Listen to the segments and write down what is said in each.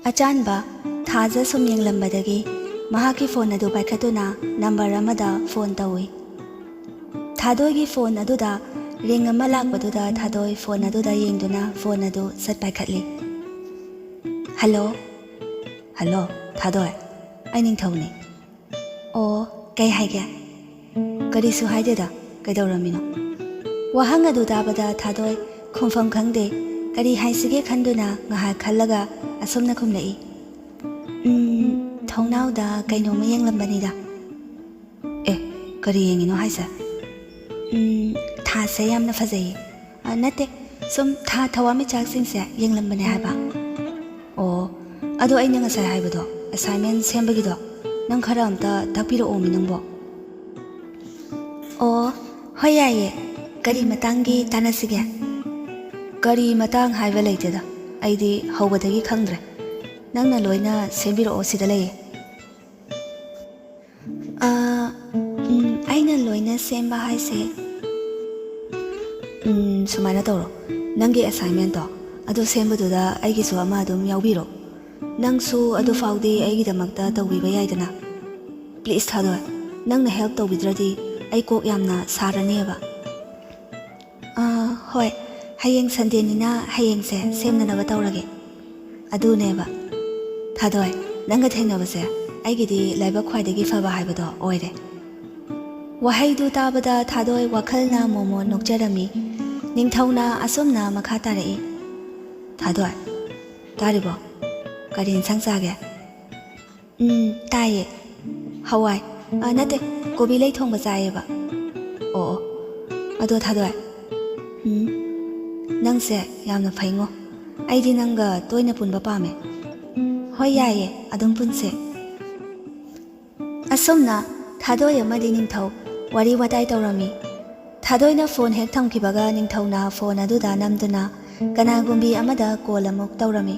ꯑꯆꯥꯟꯕ ꯊꯥꯖ ꯁꯨꯝ ꯌꯦꯡꯂꯝꯕꯗꯒꯤ ꯃꯍꯥꯛꯀꯤ ꯐꯣꯟ ꯑꯗꯨ ꯄꯥꯏꯈꯠꯇꯨꯅ ꯅꯝꯕꯔ ꯑꯃꯗ ꯐꯣꯟ ꯇꯧꯏ꯫ ꯊꯥꯗꯣꯏꯒꯤ ꯐꯣꯟ ꯑꯗꯨꯗ ꯔꯤꯡ ꯑꯃ ꯂꯥꯛꯄꯗꯨꯗ ꯊꯥꯗꯣꯏ ꯐꯣꯟ ꯑꯗꯨꯗ ꯌꯦꯡꯗꯨꯅ ꯐꯣꯟ ꯑꯗꯨ ꯁꯠ ꯄꯥꯏꯈꯠꯂꯤ꯫ ꯍꯜꯂꯣ ꯍꯜꯂꯣ ꯊꯥꯗꯣꯏ, ꯑꯩ ꯅꯤꯡꯊꯧꯅꯤ꯫ ꯑꯣ, ꯀꯩ ꯍꯥꯏꯒꯦ? ꯀꯔꯤꯁꯨ ꯍꯥꯏꯗꯦꯗ, ꯀꯩꯗꯧꯔꯝꯃꯤꯅꯣ? ꯋꯥꯍꯪ ꯑꯗꯨ ꯇꯥꯕꯗ ꯊꯥꯗꯣꯏ ꯈꯨꯝꯐꯝ ꯈꯪꯗꯦ ꯀꯔꯤ ꯍꯥꯏꯁꯤꯒꯦ ꯈꯟꯗꯨꯅ ꯉꯥꯏꯍꯥꯛ ꯈꯜꯂꯒ ꯑꯁꯨꯝꯅ ꯈꯨꯝꯂꯛꯏ꯫ ꯊꯣꯡꯅꯥꯎꯗ ꯀꯩꯅꯣꯝꯃ ꯌꯦꯡꯂꯝꯕꯅꯤꯗ꯫ ꯑꯦ, ꯀꯔꯤ ꯌꯦꯡꯉꯤꯅꯣ ꯍꯥꯏꯁꯦ? ꯊꯥꯁꯦ ꯌꯥꯝꯅ ꯐꯖꯩꯌꯦ꯫ ꯅꯠꯇꯦ, ꯁꯨꯝ ꯊꯥ ꯊꯋꯥꯟꯃꯤꯆꯥꯛꯁꯤꯡꯁꯦ ꯌꯦꯡꯂꯝꯕꯅꯦ ꯍꯥꯏꯕ꯫ ꯑꯣ, ꯑꯗꯣ ꯑꯩꯅ ꯉꯁꯥꯏ ꯍꯥꯏꯕꯗꯣ ꯑꯦꯁꯥꯏꯟꯃꯦꯟ ꯁꯦꯝꯕꯒꯤꯗꯣ ꯅꯪ ꯈꯔ ꯑꯝꯇ ꯇꯥꯛꯄꯤꯔꯛꯑꯣꯃꯤ ꯅꯪꯕꯣ꯫ ꯑꯣ, ꯍꯣꯏ ꯌꯥꯏꯌꯦ, ꯀꯔꯤ ꯃꯇꯥꯡꯒꯤ ꯇꯥꯟꯅꯁꯤꯒꯦ? ꯀꯔꯤ ꯃꯇꯥꯡ ꯍꯥꯏꯕ ꯂꯩꯇꯦꯗ, ꯑꯩꯗꯤ ꯍꯧꯕꯗꯒꯤ ꯈꯪꯗ꯭ꯔꯦ, ꯅꯪꯅ ꯂꯣꯏꯅ ꯁꯦꯝꯕꯤꯔꯛꯑꯣ, ꯁꯤꯗ ꯂꯩꯌꯦ꯫ ꯑꯩꯅ ꯂꯣꯏꯅ ꯁꯦꯝꯕ ꯍꯥꯏꯁꯦ ꯁꯨꯃꯥꯏꯅ ꯇꯧꯔꯣ, ꯅꯪꯒꯤ ꯑꯦꯁꯥꯏꯟꯃꯦꯟꯇꯣ ꯑꯗꯨ ꯁꯦꯝꯕꯗꯨꯗ ꯑꯩꯒꯤꯁꯨ ꯑꯃ ꯑꯗꯨꯝ ꯌꯥꯎꯕꯤꯔꯣ꯫ ꯅꯪꯁꯨ ꯑꯗꯨꯐꯥꯎꯗꯤ ꯑꯩꯒꯤꯗꯃꯛꯇ ꯇꯧꯕꯤꯕ ꯌꯥꯏꯗꯅ꯫ ꯄ꯭ꯂꯤꯖ ꯊꯥꯗꯣꯏ, ꯅꯪꯅ ꯍꯦꯜꯞ ꯇꯧꯕꯤꯗ꯭ꯔꯗꯤ ꯑꯩ ꯀꯣꯛ ꯌꯥꯝꯅ ꯁꯥꯔꯅꯦꯕ꯫ ꯍꯣꯏ, ꯍꯌꯦꯡ ꯁꯟꯗꯦꯅꯤꯅ ꯍꯌꯦꯡꯁꯦ ꯁꯦꯝꯅꯅꯕ ꯇꯧꯔꯒꯦ꯫ ꯑꯗꯨꯅꯦꯕ ꯊꯥꯗꯣꯏ, ꯅꯪꯒ ꯊꯦꯡꯅꯕꯁꯦ ꯑꯩꯒꯤꯗꯤ ꯂꯥꯏꯕꯛ ꯈ꯭ꯋꯥꯏꯗꯒꯤ ꯐꯕ ꯍꯥꯏꯕꯗꯣ ꯑꯣꯏꯔꯦ꯫ ꯋꯥꯍꯩꯗꯨ ꯇꯥꯕꯗ ꯊꯥꯗꯣꯏ ꯋꯥꯈꯜꯅ ꯃꯣꯃꯣꯟ ꯅꯣꯛꯆꯔꯝꯃꯤ꯫ ꯅꯤꯡꯊꯧꯅ ꯑꯁꯨꯝꯅ ꯃꯈꯥ ꯇꯥꯔꯛꯏ꯫ ꯊꯥꯗꯣꯏ, ꯇꯥꯔꯤꯕꯣ? ꯀꯔꯤ ꯏꯟꯁꯥꯡ ꯆꯥꯒꯦ? ꯇꯥꯏꯌꯦ, ꯍꯋꯥꯏ, ꯅꯠꯇꯦ, ꯀꯣꯕꯤ ꯂꯩ ꯊꯣꯡꯕ ꯆꯥꯏꯌꯦꯕ꯫ ꯑꯣ, ꯑꯗꯣ ꯊꯥꯗꯣꯏ, ꯅꯪꯁꯦ ꯌꯥꯝꯅ ꯐꯩꯉꯣ, ꯑꯩꯗꯤ ꯅꯪꯒ ꯇꯣꯏꯅ ꯄꯨꯟꯕ ꯄꯥꯝꯃꯦ꯫ ꯍꯣꯏ ꯌꯥꯏꯌꯦ, ꯑꯗꯨꯝ ꯄꯨꯟꯁꯦ꯫ ꯑꯁꯨꯝꯅ ꯊꯥꯗꯣꯏ ꯑꯃꯗꯤ ꯅꯤꯡꯊꯧ ꯋꯥꯔꯤ ꯋꯥꯇꯥꯏ ꯇꯧꯔꯝꯃꯤ꯫ ꯊꯥꯗꯣꯏꯅ ꯐꯣꯟ ꯍꯦꯛ ꯊꯝꯈꯤꯕꯒ ꯅꯤꯡꯊꯧꯅ ꯐꯣꯟ ꯑꯗꯨꯗ ꯅꯝꯗꯨꯅ ꯀꯅꯥꯒꯨꯝꯕꯤ ꯑꯃꯗ ꯀꯣꯜ ꯑꯃꯨꯛ ꯇꯧꯔꯝꯃꯤ꯫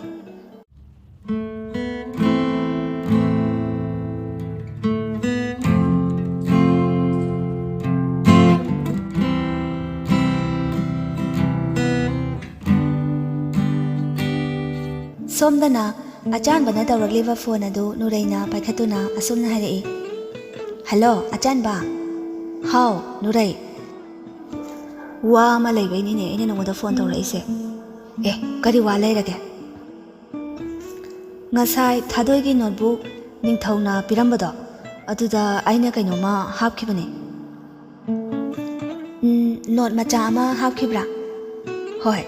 ꯁꯣꯝꯗꯅ ꯑꯆꯥꯟꯕꯅ ꯇꯧꯔꯛꯂꯤꯕ ꯐꯣꯟ ꯑꯗꯨ ꯅꯨꯔꯩꯅ ꯄꯥꯏꯈꯠꯇꯨꯅ ꯑꯁꯨꯝꯅ ꯍꯥꯏꯔꯛꯏ꯫ ꯍꯜꯂꯣ ꯑꯆꯥꯟꯕ꯫ ꯍꯥꯎ ꯅꯨꯔꯩ, ꯋꯥ ꯑꯃ ꯂꯩꯕꯩꯅꯤꯅꯦ ꯑꯩꯅ ꯅꯉꯣꯟꯗ ꯐꯣꯟ ꯇꯧꯔꯛꯏꯁꯦ꯫ ꯑꯦ, ꯀꯔꯤ ꯋꯥ ꯂꯩꯔꯒꯦ? ꯉꯁꯥꯏ ꯊꯥꯗꯣꯏꯒꯤ ꯅꯣꯠꯕꯨꯛ ꯅꯤꯡꯊꯧꯅ ꯄꯤꯔꯝꯕꯗꯣ ꯑꯗꯨꯗ ꯑꯩꯅ ꯀꯩꯅꯣꯝꯃ ꯍꯥꯞꯈꯤꯕꯅꯦ꯫ ꯅꯣꯠ ꯃꯆꯥ ꯑꯃ ꯍꯥꯞꯈꯤꯕ꯭ꯔꯥ? ꯍꯣꯏ,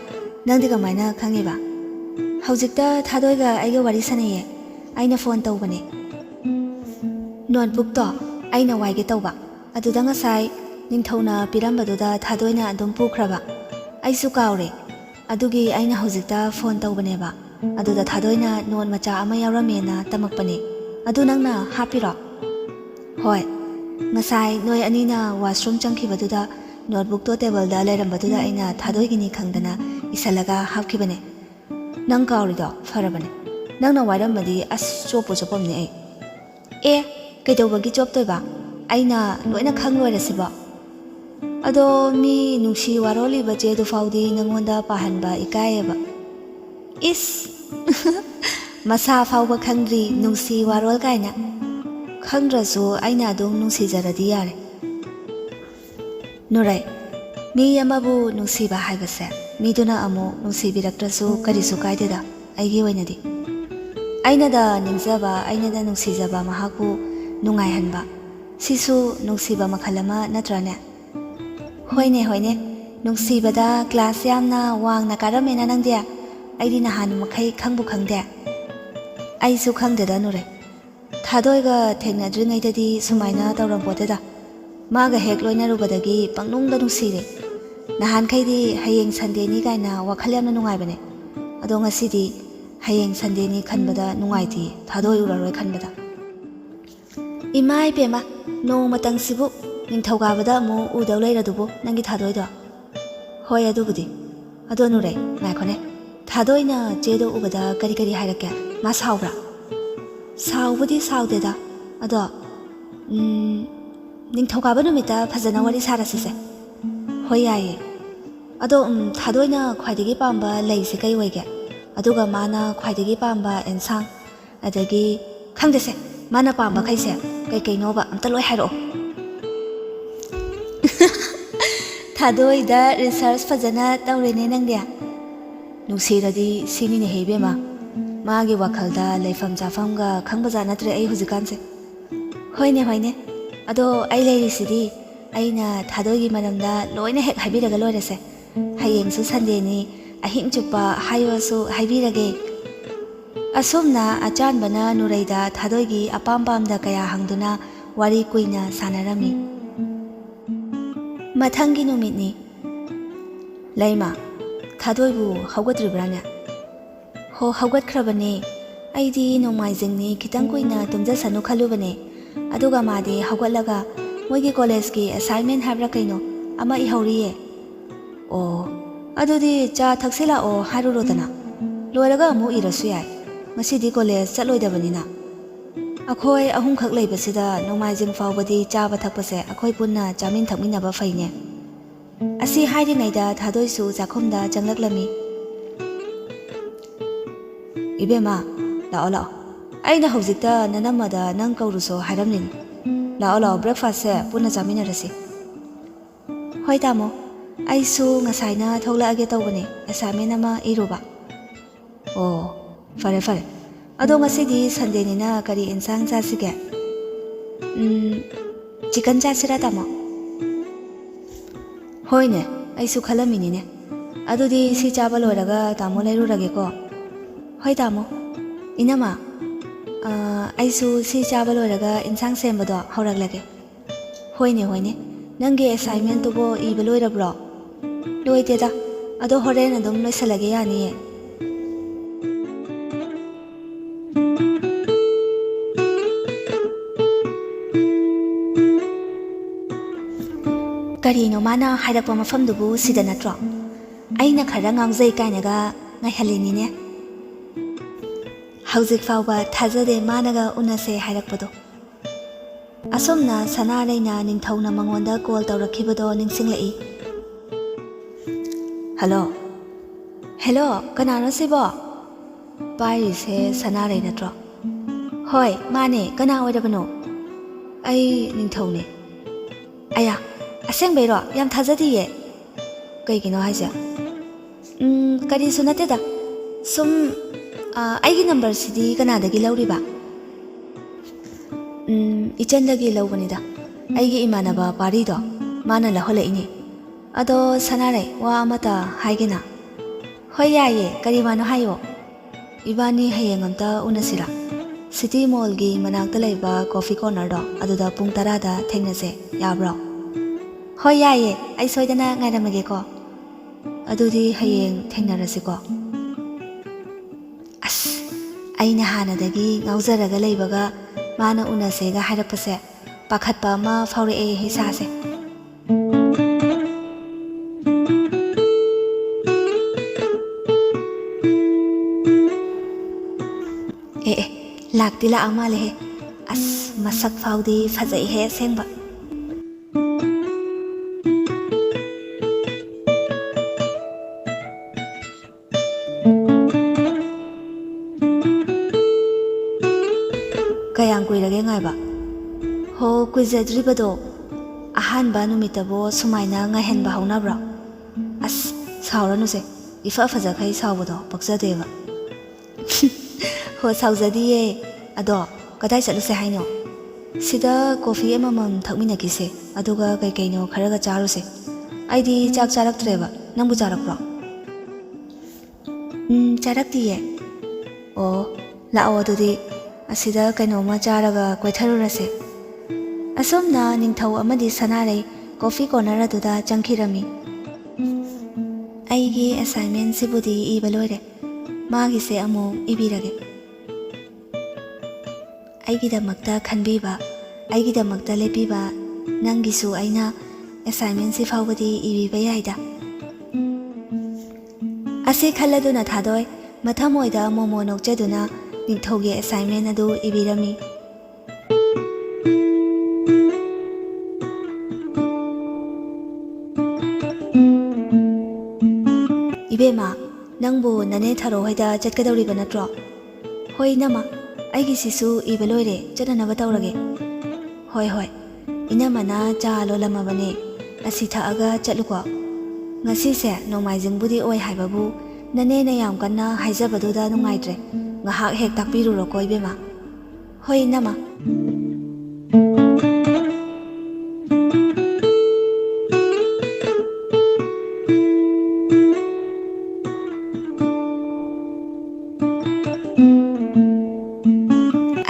ꯅꯪꯗꯤ ꯀꯃꯥꯏꯅ ꯈꯪꯉꯤꯕ? ꯍꯧꯖꯤꯛꯇ ꯊꯥꯗꯣꯏꯒ ꯑꯩꯒ ꯋꯥꯔꯤ ꯁꯥꯟꯅꯩꯌꯦ, ꯑꯩꯅ ꯐꯣꯟ ꯇꯧꯕꯅꯦ꯫ ꯅꯣꯠꯕꯨꯛꯇꯣ ꯑꯩꯅ ꯋꯥꯏꯒꯦ ꯇꯧꯕ, ꯑꯗꯨꯗ ꯉꯁꯥꯏ ꯅꯤꯡꯊꯧꯅ ꯄꯤꯔꯝꯕꯗꯨꯗ ꯊꯥꯗꯣꯏꯅ ꯑꯗꯨꯝ ꯄꯨꯈ꯭ꯔꯕ, ꯑꯩꯁꯨ ꯀꯥꯎꯔꯦ, ꯑꯗꯨꯒꯤ ꯑꯩꯅ ꯍꯧꯖꯤꯛꯇ ꯐꯣꯟ ꯇꯧꯕꯅꯦꯕ꯫ ꯑꯗꯨꯗ ꯊꯥꯗꯣꯏꯅ ꯅꯣꯠ ꯃꯆꯥ ꯑꯃ ꯌꯥꯎꯔꯝꯃꯦꯅ ꯇꯝꯃꯛꯄꯅꯦ, ꯑꯗꯨ ꯅꯪꯅ ꯍꯥꯞꯄꯤꯔꯣ? ꯍꯣꯏ, ꯉꯁꯥꯏ ꯅꯣꯏ ꯑꯅꯤꯅ ꯋꯥꯁꯔꯨꯝ ꯆꯪꯈꯤꯕꯗꯨꯗ ꯅꯣꯠꯕꯨꯛꯇꯣ ꯇꯦꯕꯜꯗ ꯂꯩꯔꯝꯕꯗꯨꯗ ꯑꯩꯅ ꯊꯥꯗꯣꯏꯒꯤꯅꯤ ꯈꯪꯗꯅ ꯏꯁꯜꯂꯒ ꯍꯥꯞꯈꯤꯕꯅꯦ꯫ ꯅꯪ ꯀꯥꯎꯔꯤꯗꯣ ꯐꯔꯕꯅꯦ, ꯅꯪꯅ ꯋꯥꯏꯔꯝꯃꯗꯤ ꯑꯁ ꯆꯣꯞꯄꯨ ꯆꯣꯞꯄꯝꯅꯤ ꯑꯩ꯫ ꯑꯦ, ꯀꯩꯗꯧꯕꯒꯤ ꯆꯣꯞꯇꯣꯏꯕ? ꯑꯩꯅ ꯂꯣꯏꯅ ꯈꯪ ꯂꯣꯏꯔꯁꯤꯕꯣ꯫ ꯑꯗꯣ ꯃꯤ ꯅꯨꯡꯁꯤ ꯋꯥꯔꯣꯜꯂꯤꯕ ꯆꯦꯗꯨ ꯐꯥꯎꯗꯤ ꯅꯪꯉꯣꯟꯗ ꯄꯥꯍꯟꯕ ꯏꯀꯥꯏꯌꯦꯕ꯫ ꯏꯁ ꯃꯁꯥ ꯐꯥꯎꯕ ꯈꯪꯗ꯭ꯔꯤ ꯅꯨꯡꯁꯤ ꯋꯥꯔꯣꯜ ꯀꯥꯏꯅ꯫ ꯈꯪꯗ꯭ꯔꯁꯨ ꯑꯩꯅ ꯑꯗꯨꯝ ꯅꯨꯡꯁꯤꯖꯔꯗꯤ ꯌꯥꯔꯦ꯫ ꯅꯨꯔꯩ, ꯃꯤ ꯑꯃꯕꯨ ꯅꯨꯡꯁꯤꯕ ꯍꯥꯏꯕꯁꯦ ꯃꯤꯗꯨꯅ ꯑꯃꯨꯛ ꯅꯨꯡꯁꯤꯕꯤꯔꯛꯇ꯭ꯔꯁꯨ ꯀꯔꯤꯁꯨ ꯀꯥꯏꯗꯦꯗ ꯑꯩꯒꯤ ꯑꯣꯏꯅꯗꯤ꯫ ꯑꯩꯅꯗ ꯅꯤꯡꯖꯕ, ꯑꯩꯅꯗ ꯅꯨꯡꯁꯤꯖꯕ ꯃꯍꯥꯛꯄꯨ ꯅꯨꯡꯉꯥꯏꯍꯟꯕ, ꯁꯤꯁꯨ ꯅꯨꯡꯁꯤꯕ ꯃꯈꯜ ꯑꯃ ꯅꯠꯇ꯭ꯔꯅꯦ? ꯍꯣꯏꯅꯦ ꯍꯣꯏꯅꯦ, ꯅꯨꯡꯁꯤꯕꯗ ꯀ꯭ꯂꯥꯁ ꯌꯥꯝꯅ ꯋꯥꯡꯅ ꯀꯥꯔꯝꯃꯦꯅ ꯅꯪꯗꯤ, ꯑꯩꯗꯤ ꯅꯍꯥꯟ ꯃꯈꯩ ꯈꯪꯕꯨ ꯈꯪꯗꯦ꯫ ꯑꯩꯁꯨ ꯈꯪꯗꯦꯗ ꯅꯨꯔꯩ, ꯊꯥꯗꯣꯏꯒ ꯊꯦꯡꯅꯗ꯭ꯔꯤꯉꯩꯗꯗꯤ ꯁꯨꯃꯥꯏꯅ ꯇꯧꯔꯝꯄꯣꯠꯇꯦꯗ, ꯃꯥꯒ ꯍꯦꯛ ꯂꯣꯏꯅꯔꯨꯕꯗꯒꯤ ꯄꯪꯅꯨꯡꯗ ꯅꯨꯡꯁꯤꯔꯦ꯫ ꯅꯍꯥꯟꯈꯩꯗꯤ ꯍꯌꯦꯡ ꯁꯟꯗꯦꯅꯤ ꯀꯥꯏꯅ ꯋꯥꯈꯜ ꯌꯥꯝꯅ ꯅꯨꯡꯉꯥꯏꯕꯅꯦ, ꯑꯗꯣ ꯉꯁꯤꯗꯤ ꯍꯌꯦꯡ ꯁꯟꯗꯦꯅꯤ ꯈꯟꯕꯗ ꯅꯨꯡꯉꯥꯏꯇꯦ, ꯊꯥꯗꯣꯏ ꯎꯔꯔꯣꯏ ꯈꯟꯕꯗ꯫ ꯏꯃꯥ ꯏꯄꯦꯝꯃ, ꯅꯣꯡꯃꯇꯪꯁꯤꯕꯨ ꯅꯤꯡꯊꯧꯀꯥꯕꯗ ꯑꯃꯨꯛ ꯎꯗꯧ ꯂꯩꯔꯗꯨꯕꯨ ꯅꯪꯒꯤ ꯊꯥꯗꯣꯏꯗꯣ꯫ ꯍꯣꯏ ꯑꯗꯨꯕꯨꯗꯤ, ꯑꯗꯣ ꯅꯨꯔꯩ ꯉꯥꯏꯈꯣꯅꯦ, ꯊꯥꯗꯣꯏꯅ ꯆꯦꯗꯣ ꯎꯕꯗ ꯀꯔꯤ ꯀꯔꯤ ꯍꯥꯏꯔꯛꯀꯦ? ꯃꯥ ꯁꯥꯎꯕ꯭ꯔꯥ? ꯁꯥꯎꯕꯨꯗꯤ ꯁꯥꯎꯗꯦꯗ, ꯑꯗꯣ ꯅꯤꯡꯊꯧꯀꯥꯕ ꯅꯨꯃꯤꯠꯇ ꯐꯖꯅ ꯋꯥꯔꯤ ꯁꯥꯔꯁꯤꯁꯦ꯫ ꯍꯣꯏ ꯌꯥꯏꯌꯦ, ꯑꯗꯣ ꯊꯥꯗꯣꯏꯅ ꯈ꯭ꯋꯥꯏꯗꯒꯤ ꯄꯥꯝꯕ ꯂꯩꯁꯦ ꯀꯩ ꯑꯣꯏꯒꯦ? ꯑꯗꯨꯒ ꯃꯥꯅ ꯈ꯭ꯋꯥꯏꯗꯒꯤ ꯄꯥꯝꯕ ꯑꯦꯟꯁꯥꯡ ꯑꯗꯒꯤ ꯈꯪꯗꯦꯁꯦ ꯃꯥꯅ ꯄꯥꯝꯕꯈꯩꯁꯦ ꯀꯩꯀꯩꯅꯣꯕ ꯑꯝꯇ ꯂꯣꯏ ꯍꯥꯏꯔꯛꯑꯣ ꯊꯥꯗꯣꯏꯗ ꯔꯤꯁꯔꯁ ꯐꯖꯅ ꯇꯧꯔꯦꯅꯦ ꯅꯪꯗꯤ ꯅꯨꯡꯁꯤꯔꯗꯤ ꯁꯤꯅꯤꯅꯦ ꯍꯦ ꯏꯕꯦꯝꯃ ꯃꯥꯒꯤ ꯋꯥꯈꯜꯗ ꯂꯩꯐꯝ ꯆꯥꯐꯝꯒ ꯈꯪꯕꯖꯥꯠ ꯅꯠꯇ꯭ꯔꯦ ꯑꯩ ꯍꯧꯖꯤꯛꯀꯥꯟꯁꯦ ꯍꯣꯏꯅꯦ ꯍꯣꯏꯅꯦ ꯑꯗꯣ ꯑꯩ ꯂꯩꯔꯤꯁꯤꯗꯤ ꯑꯩꯅ ꯊꯥꯗꯣꯏꯒꯤ ꯃꯔꯝꯗ ꯂꯣꯏꯅ ꯍꯦꯛ ꯍꯥꯏꯕꯤꯔꯒ ꯂꯣꯏꯔꯁꯦ ꯍꯌꯦꯡꯁꯨ ꯁꯟꯗꯦꯅꯤ ꯑꯍꯤꯡ ꯆꯨꯞꯄ ꯍꯥꯏꯌꯣꯁꯨ ꯍꯥꯏꯕꯤꯔꯒꯦ ꯑꯁꯨꯝꯅ ꯑꯆꯥꯟꯕꯅ ꯅꯨꯔꯩꯗ ꯊꯥꯗꯣꯏꯒꯤ ꯑꯄꯥꯝ ꯄꯥꯝꯗ ꯀꯌꯥ ꯍꯪꯗꯨꯅ ꯋꯥꯔꯤ ꯀꯨꯏꯅ ꯁꯥꯟꯅꯔꯝꯃꯤ ꯃꯊꯪꯒꯤ ꯅꯨꯃꯤꯠꯅꯤ ꯂꯩꯃ ꯊꯥꯗꯣꯏꯕꯨ ꯍꯧꯒꯠꯇ꯭ꯔꯤꯕ꯭ꯔꯥꯅꯦ ꯍꯣ ꯍꯧꯒꯠꯈ꯭ꯔꯕꯅꯦ ꯑꯩꯗꯤ ꯅꯣꯡꯃꯥꯏꯖꯤꯡꯅꯤ ꯈꯤꯇꯪ ꯀꯨꯏꯅ ꯇꯨꯝꯖꯁꯅꯨ ꯈꯜꯂꯨꯕꯅꯦ ꯑꯗꯨꯒ ꯃꯥꯗꯤ ꯍꯧꯒꯠꯂꯒ ꯃꯣꯏꯒꯤ ꯀꯣꯂꯦꯖꯀꯤ ꯑꯦꯁꯥꯏꯟꯃꯦꯟ ꯍꯥꯏꯕ꯭ꯔꯥ ꯀꯩꯅꯣ ꯑꯃ ꯏꯍꯧꯔꯤꯌꯦ ꯑꯣ ꯑꯗꯨꯗꯤ ꯆꯥ ꯊꯛꯁꯤ ꯂꯥꯛꯑꯣ ꯍꯥꯏꯔꯨꯔꯣꯗꯅ ꯂꯣꯏꯔꯒ ꯑꯃꯨꯛ ꯏꯔꯁꯨ ꯌꯥꯏ ꯉꯁꯤꯗꯤ ꯀꯣꯂꯦꯖ ꯆꯠꯂꯣꯏꯗꯕꯅꯤꯅ ꯑꯩꯈꯣꯏ ꯑꯍꯨꯝꯈꯛ ꯂꯩꯕꯁꯤꯗ ꯅꯣꯡꯃꯥꯏꯖꯤꯡ ꯐꯥꯎꯕꯗꯤ ꯆꯥꯕ ꯊꯛꯄꯁꯦ ꯑꯩꯈꯣꯏ ꯄꯨꯟꯅ ꯆꯥꯃꯤꯟ ꯊꯛꯃꯤꯟꯅꯕ ꯐꯩꯅꯦ ꯑꯁꯤ ꯍꯥꯏꯔꯤꯉꯩꯗ ꯊꯥꯗꯣꯏꯁꯨ ꯆꯥꯛꯈꯨꯝꯗ ꯆꯪꯂꯛꯂꯝꯃꯤ ꯏꯕꯦꯝꯃ ꯂꯥꯛꯑꯣ ꯂꯥꯛꯑꯣ ꯑꯩꯅ ꯍꯧꯖꯤꯛꯇ ꯅꯅꯝꯃꯗ ꯅꯪ ꯀꯧꯔꯨꯁꯣ ꯍꯥꯏꯔꯝꯂꯤꯅꯤ ꯂꯥꯛꯑꯣ ꯂꯥꯛꯑꯣ ꯕ꯭ꯔꯦꯛꯐꯥꯁꯁꯦ ꯄꯨꯟꯅ ꯆꯥꯃꯤꯟꯅꯔꯁꯤ ꯍꯣꯏ ꯇꯥꯃꯣ ꯑꯩꯁꯨ ꯉꯁꯥꯏꯅ ꯊꯣꯛꯂꯛꯑꯒꯦ ꯇꯧꯕꯅꯦ ꯑꯦꯁꯥꯏꯟꯃꯦꯟ ꯑꯃ ꯏꯔꯨꯕ ꯑꯣ ꯐꯔꯦ ꯐꯔꯦ ꯑꯗꯣ ꯉꯁꯤꯗꯤ ꯁꯟꯗꯦꯅꯤꯅ ꯀꯔꯤ ꯏꯟꯁꯥꯡ ꯆꯥꯁꯤꯒꯦ ꯆꯤꯀꯟ ꯆꯥꯁꯤꯔꯥ ꯇꯥꯃꯣ ꯍꯣꯏꯅꯦ ꯑꯩꯁꯨ ꯈꯜꯂꯝꯃꯤꯅꯤꯅꯦ ꯑꯗꯨꯗꯤ ꯁꯤ ꯆꯥꯕ ꯂꯣꯏꯔꯒ ꯇꯥꯃꯣ ꯂꯩꯔꯨꯔꯒꯦꯀꯣ ꯍꯣꯏ ꯇꯥꯃꯣ ꯏꯅꯝꯃ ꯑꯩꯁꯨ ꯁꯤ ꯆꯥꯕ ꯂꯣꯏꯔꯒ ꯏꯟꯁꯥꯡ ꯁꯦꯝꯕꯗꯣ ꯍꯧꯔꯛꯂꯒꯦ ꯍꯣꯏꯅꯦ ꯍꯣꯏꯅꯦ ꯅꯪꯒꯤ ꯑꯦꯁꯥꯏꯟꯃꯦꯟꯇꯨꯕꯨ ꯏꯕ ꯂꯣꯏꯔꯕ꯭ꯔꯣ ꯂꯣꯏꯗꯦꯗ ꯑꯗꯣ ꯍꯣꯔꯦꯟ ꯑꯗꯨꯝ ꯂꯣꯏꯁꯜꯂꯒꯦ ꯌꯥꯅꯤꯌꯦ ꯀꯔꯤꯅꯣ ꯃꯥꯅ ꯍꯥꯏꯔꯛꯄ ꯃꯐꯝꯗꯨꯕꯨ ꯁꯤꯗ ꯅꯠꯇ꯭ꯔꯣ ꯑꯩꯅ ꯈꯔ ꯉꯥꯎꯖꯩ ꯀꯥꯏꯅꯒ ꯉꯥꯏꯍꯜꯂꯤꯅꯤꯅꯦ ꯍꯧꯖꯤꯛ ꯐꯥꯎꯕ ꯊꯥꯖꯗꯦ ꯃꯥꯅꯒ ꯎꯅꯁꯦ ꯍꯥꯏꯔꯛꯄꯗꯣ ꯑꯁꯨꯝꯅ ꯁꯅꯥꯔꯩꯅ ꯅꯤꯡꯊꯧꯅ ꯃꯉꯣꯟꯗ ꯀꯣꯜ ꯇꯧꯔꯛꯈꯤꯕꯗꯣ ꯅꯤꯡꯁꯤꯡꯂꯛꯏ ꯍꯜꯂꯣ ꯍꯦꯜꯂꯣ ꯀꯅꯥꯅꯣ ꯁꯤꯕꯣ ꯄꯥꯏꯔꯤꯁꯦ ꯁꯅꯥꯔꯩ ꯅꯠꯇ꯭ꯔꯣ ꯍꯣꯏ ꯃꯥꯅꯦ ꯀꯅꯥ ꯑꯣꯏꯔꯕꯅꯣ ꯑꯩ ꯅꯤꯡꯊꯧꯅꯦ ꯑꯌꯥ ꯑꯁꯦꯡꯕꯩꯔꯣ ꯌꯥꯝ ꯊꯥꯖꯗꯤꯌꯦ ꯀꯩꯒꯤꯅꯣ ꯍꯥꯏꯁꯦ ꯀꯔꯤꯁꯨ ꯅꯠꯇꯦꯗ ꯁꯨꯝ ꯑꯩꯒꯤ ꯅꯝꯕꯔꯁꯤꯗꯤ ꯀꯅꯥꯗꯒꯤ ꯂꯧꯔꯤꯕ ꯏꯆꯟꯗꯒꯤ ꯂꯧꯕꯅꯤꯗ ꯑꯩꯒꯤ ꯏꯃꯥꯟꯅꯕ ꯄꯥꯔꯤꯗꯣ ꯃꯥꯅ ꯂꯧꯍꯜꯂꯛꯏꯅꯤ ꯑꯗꯣ ꯁꯅꯥꯔꯩ ꯋꯥ ꯑꯃꯇ ꯍꯥꯏꯒꯦꯅ ꯍꯣꯏ ꯌꯥꯏꯌꯦ ꯀꯔꯤ ꯋꯥꯅꯣ ꯍꯥꯏꯌꯣ ꯏꯕꯥꯅꯤ ꯍꯌꯦꯡ ꯑꯝꯇ ꯎꯅꯁꯤꯔꯥ ꯁꯤꯇꯤ ꯃꯣꯜꯒꯤ ꯃꯅꯥꯛꯇ ꯂꯩꯕ ꯀꯣꯐꯤ ꯀꯣꯔꯅꯔꯗꯣ ꯑꯗꯨꯗ ꯄꯨꯡ 10ꯗ ꯊꯦꯡꯅꯁꯦ ꯌꯥꯕ꯭ꯔꯣ ꯍꯣꯏ ꯌꯥꯏꯌꯦ ꯑꯩ ꯁꯣꯏꯗꯅ ꯉꯥꯏꯔꯝꯃꯒꯦꯀꯣ ꯑꯗꯨꯗꯤ ꯍꯌꯦꯡ ꯊꯦꯡꯅꯔꯁꯤꯀꯣ ꯑꯁ ꯑꯩꯅ ꯍꯥꯟꯅꯗꯒꯤ ꯉꯥꯎꯖꯔꯒ ꯂꯩꯕꯒ ꯃꯥꯅ ꯎꯅꯁꯦꯒ ꯍꯥꯏꯔꯛꯄꯁꯦ ꯄꯥꯈꯠꯄ ꯑꯃ ꯐꯥꯎꯔꯛꯑꯦ ꯏꯁꯥꯁꯦ ꯑꯦ ꯂꯥꯛꯇꯤ ꯂꯥꯛꯑ ꯃꯥꯜꯂꯦꯍꯦ ꯑꯁ ꯃꯁꯛ ꯐꯥꯎꯗꯤ ꯐꯖꯩꯍꯦ ꯑꯁꯦꯡꯕ ꯀꯌꯥꯝ ꯀꯨꯏꯔꯒꯦ ꯉꯥꯏꯕ ꯍꯣ ꯀꯨꯏꯖꯗ꯭ꯔꯤꯕꯗꯣ ꯑꯍꯥꯟꯕ ꯅꯨꯃꯤꯠꯇꯕꯨ ꯁꯨꯃꯥꯏꯅ ꯉꯥꯏꯍꯟꯕ ꯍꯧꯅꯕ꯭ꯔꯣ ꯑꯁ ꯁꯥꯎꯔꯅꯨꯁꯦ ꯏꯐ ꯐꯖꯈꯩ ꯁꯥꯎꯕꯗꯣ ꯄꯛꯆꯗꯦꯕ ꯍꯣ ꯁꯥꯎꯖꯗꯤꯌꯦ ꯑꯗꯣ ꯀꯗꯥꯏ ꯆꯠꯂꯨꯁꯦ ꯍꯥꯏꯅꯣ ꯁꯤꯗ ꯀꯣꯐꯤ ꯑꯃꯃꯝ ꯊꯛꯃꯤꯟꯅꯈꯤꯁꯦ ꯑꯗꯨꯒ ꯀꯩꯀꯩꯅꯣ ꯈꯔꯒ ꯆꯥꯔꯨꯁꯦ ꯑꯩꯗꯤ ꯆꯥꯛ ꯆꯥꯔꯛꯇ꯭ꯔꯦꯕ ꯅꯪꯕꯨ ꯆꯥꯔꯛꯄ꯭ꯔꯣ ꯆꯥꯔꯛꯇꯤꯌꯦ ꯑꯣ ꯂꯥꯛꯑꯣ ꯑꯗꯨꯗꯤ ꯑꯁꯤꯗ ꯀꯩꯅꯣꯝꯃ ꯆꯥꯔꯒ ꯀꯣꯏꯊꯔꯨꯔꯁꯦ ꯑꯁꯨꯝꯅ ꯅꯤꯡꯊꯧ ꯑꯃꯗꯤ ꯁꯅꯥꯔꯩ ꯀꯣꯐꯤ ꯀꯣꯔꯅꯔ ꯑꯗꯨꯗ ꯆꯪꯈꯤꯔꯝꯃꯤ ꯑꯩꯒꯤ ꯑꯦꯁꯥꯏꯟꯃꯦꯟꯁꯤꯕꯨꯗꯤ ꯏꯕ ꯂꯣꯏꯔꯦ ꯃꯥꯒꯤꯁꯦ ꯑꯃꯨꯛ ꯏꯕꯤꯔꯒꯦ ꯑꯩꯒꯤꯗꯃꯛꯇ ꯈꯟꯕꯤꯕ ꯑꯩꯒꯤꯗꯃꯛꯇ ꯂꯦꯞꯄꯤꯕ ꯅꯪꯒꯤꯁꯨ ꯑꯩꯅ ꯑꯦꯁꯥꯏꯟꯃꯦꯟꯁꯤ ꯐꯥꯎꯕꯗꯤ ꯏꯕꯤꯕ ꯌꯥꯏꯗ ꯑꯁꯤ ꯈꯜꯂꯗꯨꯅ ꯊꯥꯗꯣꯏ ꯃꯊꯃꯣꯏꯗ ꯃꯣꯃꯣ ꯅꯣꯛꯆꯗꯨꯅ ꯅꯤꯡꯊꯧꯒꯤ ꯑꯦꯁꯥꯏꯟꯃꯦꯟ ꯑꯗꯨ ꯏꯕꯤꯔꯝꯃꯤ 이베마, ꯅꯪꯕꯨ nane tharo hoida chatkadawriba natro hoi nama aigi sisu iba loire chananaba tawrage hoi inamana cha lolamabane asi thaaga chatluko ngasi se nomaijing budi oi haibabu nane na yam kanna haijabaduda nungaitre ngahak hek takpiru ro koi bema hoi nama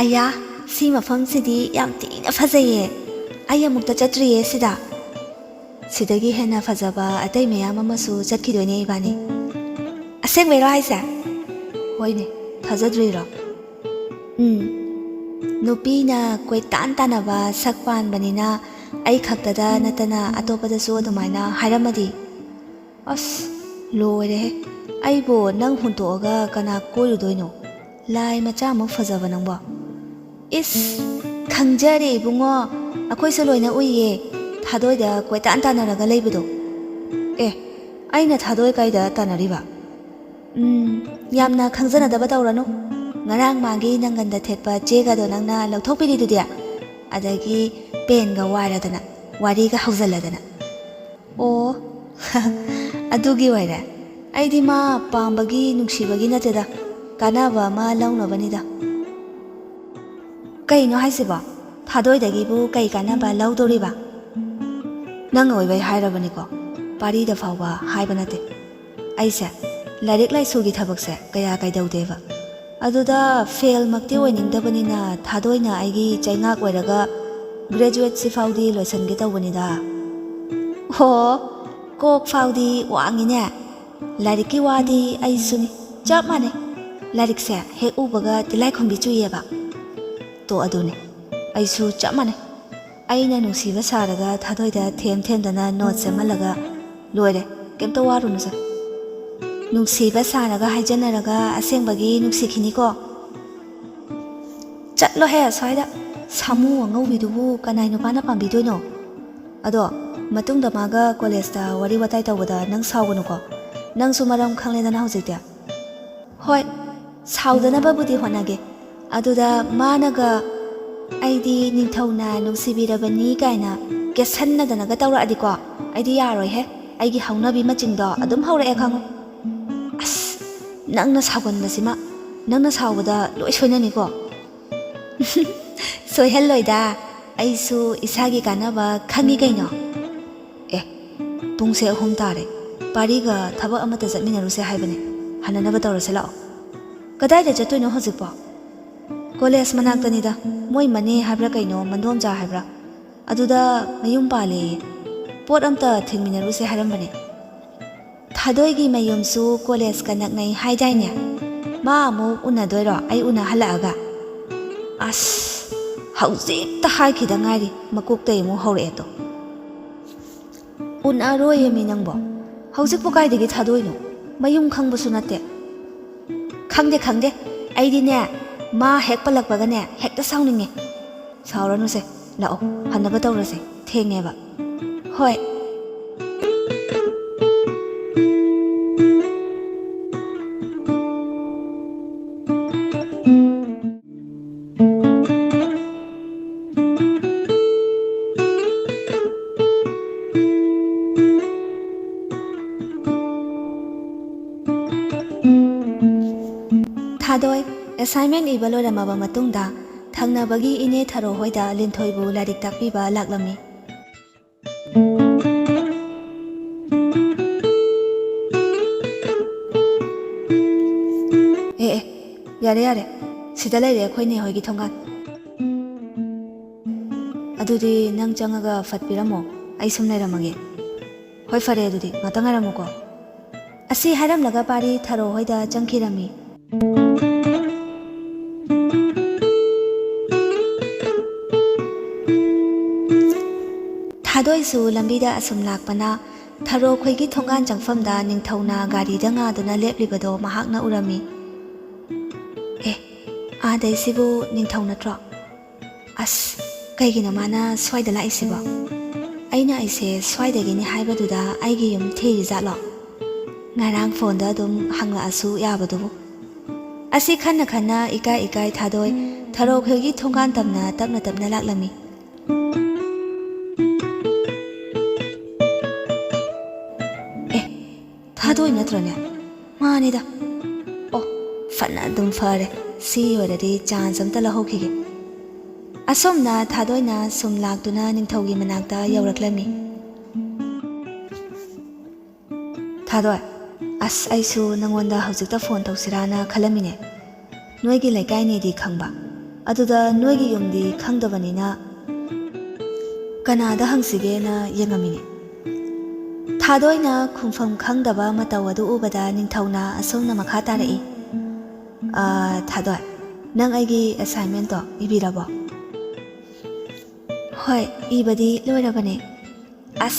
aya si mafam sidi yam tina fajaye ai amukta chatriye sida sidagi hena fajaba atai meyam amasu chatkidoine ibani aseng mero haisa hoine thajadri ro nupi na koi tan tanaba sakpan banina ai khaktada natana atopada su adumaina hairamadi as loire ai bo nang huntoga kana koirudoino lai macha mu fajaba nangba is khangjare bungo akoi se loina uiye thadoida koi tan tanaraga leibudo aina thadoi kaida tanariba yamna khangjana daba tawranu ngarang magi nanganda thetpa chega do nangna lauthopiri dudia adagi pen ga wairadana wari ga haujaladana o adugi waira aidi ma pambagi nuksibagi nateda kanaba ma launabani kaino haisiba thadoidagi bu kai kanaba laudoriba nang oibai hairabani ko pari da fawba haiba nate aise larik lai sugi thabak se kaya kai daudeva aduda fail makti oiningdabani na thadoina aigi chaingak oiraga graduate si faudi loisange tawbani da ho kok faudi wangine lariki wadi ai suni chap mane larik se he ubaga tilai khombi chuyeba to adune aisu chap mane aina nungsiba saraga thadoida them dana note se malaga loire kemta warunu sa nungsiba saraga haijanaraga asengbagi nungsikhini ko chatlo he saida samu ngaubidubu kanai nupana pambidoino ado matungda maga college da wari watai tawada nang sawgunu ko nang sumaram khangledana hojikta hoi saudana babudi honage aduda managa aidi ningthauna nungsibirabani kaina kesannadanaga tawradi ko aidi yaroi he aigi haunabi machingdo adum haura e khango as nangna sagonbasima nangna sawbada loi soinani ko soihalloida aisu isagi kanaba khangi kaino pungse ahum tare pariga thaba amata jatminaruse haibane hananaba tawrase lao kadai da jatoino hojikpo college manaktani da moi mane habra kaino mandomja habra aduda mayum pale pot amta thingminaruse harambane thadoigi mayumsu college kanaknai haidaine ma mu unadoiro ai una halaga as hauzik ta haikida ngari makuktai mu hore to unaroi mi nangbo hauzik po kaidigi thadoino mayum khangbasu nate khangde aidine ma hek palakbagane hekta sauningge sauranuse lao hanaba tawrase thengeba hoi thadoi assignment iba loramaba matungda thangnabagi ine tharo hoida linthoibu larik takpiba laklami yare sida laire khoine hoigi thongan adudi nang changaga fatpiramo ai sum lairamage hoi fare adudi ngatangaramo ko asi haram laga pari tharo hoida changkhirami thadoisu lambida asum lakpana tharo khoigi thongan changfamda ningthauna gari da nga duna leplibado mahakna urami adai sibu ningthauna tro as kaigina mana swaida la isibo aina aise swaida gini haibaduda aigi yum thei jalo ngarang phone da dum hangla asu yabadubu asi khanna khanna ikai ikai thadoi tharo khogi thongan tapna laklami thadoi natrane mani da oh fana dum fare si yoradi chance amta lahokhige asomna thadoi na sum laktuna ningthogi manakta yawraklami thadoi as aisu nangonda hojikta phone tawsirana khalamine noigi laikai ni di khangba aduda noigi yumdi khangdabanina kanada hangsige na yengamine thadoi na khumpham khangdaba matawadu ubada ningthauna asomna makha tarai thadoi nang aigi assignment to ibirabo hoi ibadi loirabane as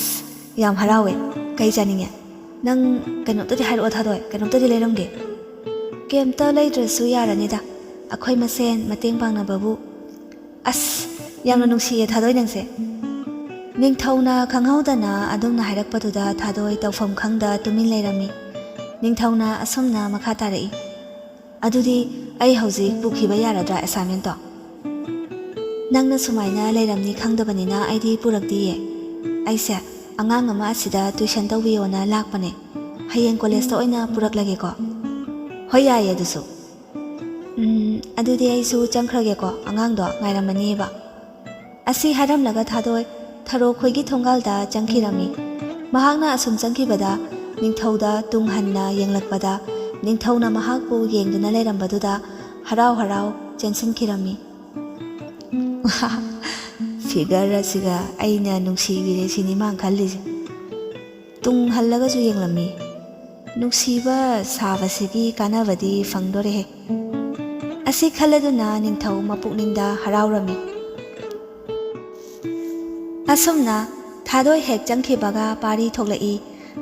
yam harawe kai janinge nang kanotadi hairo thadoi kanotadi leiramge kemta leidrasu yaranida akhoi masen mateng pangna babu as yamna nungsiye thadoi nangse ningthauna khanghaudana adumna hairakpaduda thadoi tawfam khangda tumin leirami ningthauna asomna makha tarai adudi ai hojik pukhiba yaradra assignment to nangna sumaina leiramni khangdabanina aidi purakdiye aise angang ama asida tuition tawbiyona lakpane hayeng college to oina puraklage ko hoya ye dusu adudi aisu changkhrage ko angang do ngairamani ba asi haram laga thadoi tharo khoigi thongalda changkhirami mahakna asum changkhibada ningthauda tunghanna yenglakpada ningthauna mahakpu yengduna leirambaduda harau harau chensinkhirami figure asiga aina nungsibire sini mang khallise tung hallaga ju yenglami nungsiba sabasigi kanabadi fangdore he asi khaladuna ningthau mapukningda haraurami asomna thadoi hek changkhibaga pari thoklai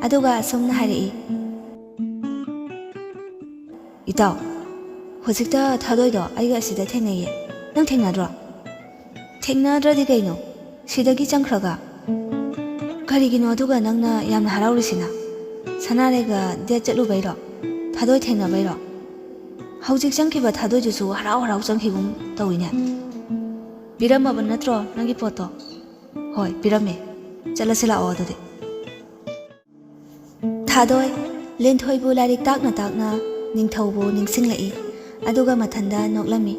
aduga asomna harai itaw hojikta thadoi do aiga asida thengnaiye nang thengnadro thengnadradi kaino sidagi changkhraga karigino aduga nangna yamna haraurisina sanarega de chatlu bairo thadoi thengna bairo hojik changkhiba thadoi jusu harau harau changkhigum tawine biramaba natro nangi poto hoi birame chalasila odode thadoi lenthoibu larik takna ningthaubu ningsinglai aduga mathanda noklami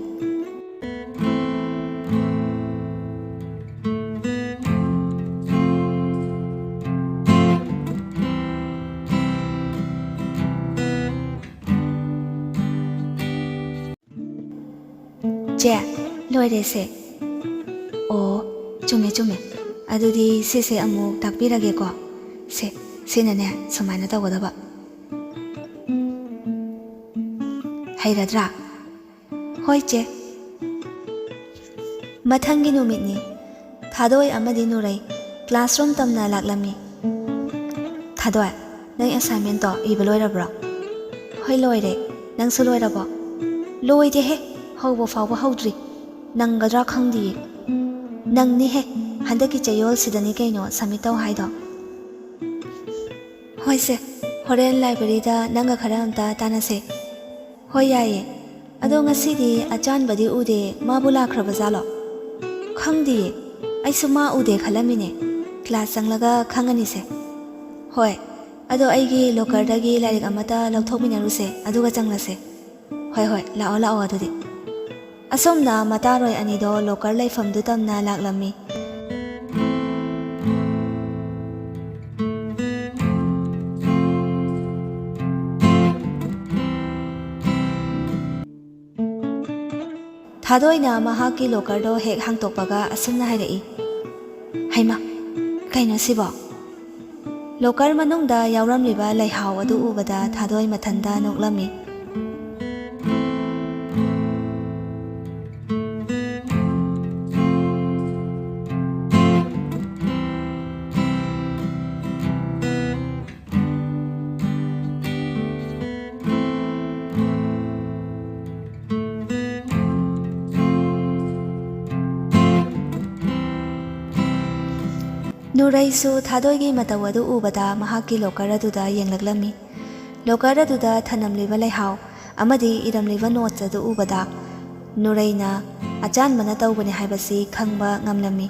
che loire se o chume adudi se amuk takpirage ko se sinane sumaina tawdaba hairadra hoi che mathangi numitni thadoi amadi nurai classroom tamna laklami thadoi nang assignment to ibaloirabra hoi loire nang su loirabo loide he haubo fawba haudri nangadra khangdi nangni he handaki chayol sidani kaino submit taw haido hoi se horen library da nanga khara amta tanase hoi yaye ado ngasidi achan badi ude mabula khrabazalo khangdi aisuma ude khalamine class sanglaga khangani se hoi ado aigi locker dagi larik amata lauthokminaruse aduga changlase hoi lao adudi asomna mataroi anido locker laifam du tamna laklami thadoi mahaki locker do hek hangtokpaga asomna hairai haima kaino sibo locker manungda yawramliba laihau adu ubada thadoi mathanda noklami Nuraisu thadoigi matawadu ubada mahaki locker aduda yenglaklammi locker ꯑꯗꯨꯗ ꯊꯅꯝꯂꯤꯕ ꯂꯩꯍꯥꯎ ꯑꯃꯗꯤ ꯏꯔꯝꯂꯤꯕ notes ꯑꯗꯨ ꯎꯕꯗ ꯅꯨꯔꯩꯅ ꯑꯆꯥꯟꯕꯅ ꯇꯧꯕꯅꯤ ꯍꯥꯏꯕꯁꯤ ꯈꯪꯕ ꯉꯝꯂꯝꯃꯤ꯫